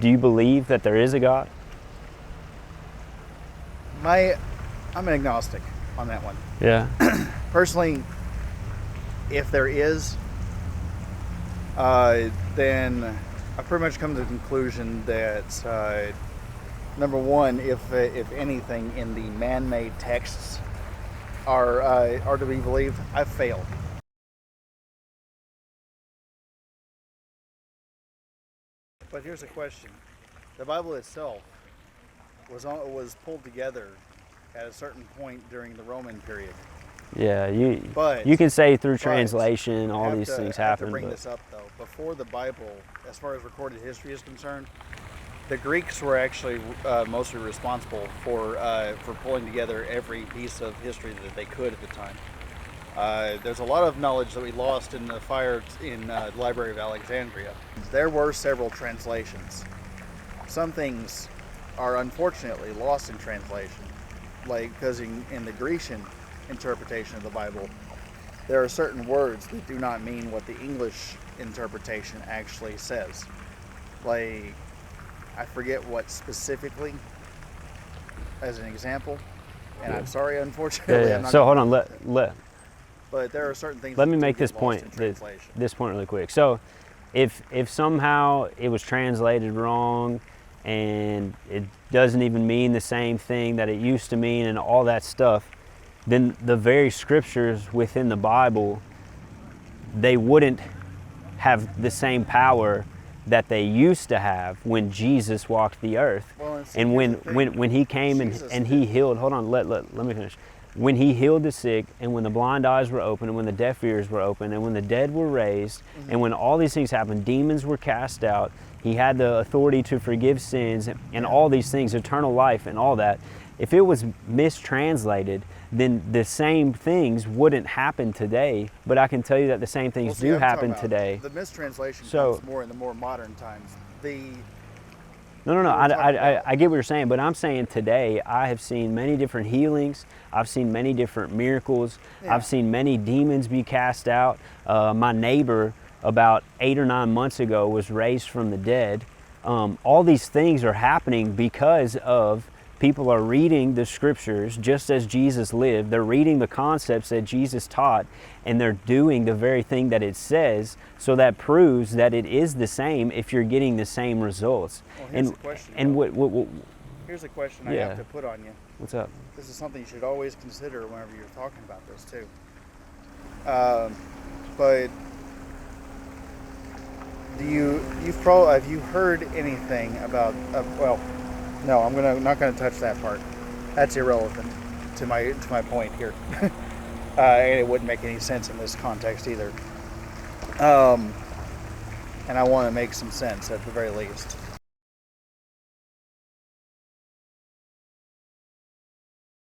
Do you believe that there is a God? I'm an agnostic on that one. Yeah. Personally, if there is, then I pretty much come to the conclusion that number one, if anything in the man-made texts are to be believed, I've failed. But here's a question: the Bible itself was pulled together at a certain point during the Roman period. Yeah, But you can say through translation all these things I have happen. to bring this up though. Before the Bible, as far as recorded history is concerned, the Greeks were actually mostly responsible for pulling together every piece of history that they could at the time. There's a lot of knowledge that we lost in the fire in the Library of Alexandria. There were several translations. Some things are unfortunately lost in translation, like because in the Grecian interpretation of the Bible, there are certain words that do not mean what the English interpretation actually says. Like, I forget what specifically, as an example, and I'm sorry, unfortunately. Yeah. I'm not So hold gonna- on. But there are certain things. Let that me do make get this lost point. in translation. This point really quick. So, if somehow it was translated wrong, and it doesn't even mean the same thing that it used to mean, and all that stuff, then the very scriptures within the Bible, they wouldn't have the same power that they used to have when Jesus walked the earth. Well, see, And here's the thing. when he came and he healed, hold on, let me finish. When he healed the sick, and when the blind eyes were open, and when the deaf ears were open, and when the dead were raised, and when all these things happened, demons were cast out, he had the authority to forgive sins, and all these things, eternal life and all that. If it was mistranslated, then the same things wouldn't happen today, but I can tell you that the same things do I'm talking happen about today. The mistranslation So- comes more in the more modern times. No, were talking I about- get what you're saying, but I'm saying today I have seen many different healings. I've seen many different miracles. Yeah. I've seen many demons be cast out. My neighbor about 8 or 9 months ago was raised from the dead. All these things are happening because of people are reading the scriptures just as Jesus lived. They're reading the concepts that Jesus taught, and they're doing the very thing that it says. So that proves that it is the same if you're getting the same results. Well, here's the question, And though. what Here's a question I Yeah. have to put on you. what's up? This is something you should always consider whenever you're talking about this too. But have you heard anything about? Well, no, not gonna touch that part. That's irrelevant to my point here, and it wouldn't make any sense in this context either. And I want to make some sense at the very least.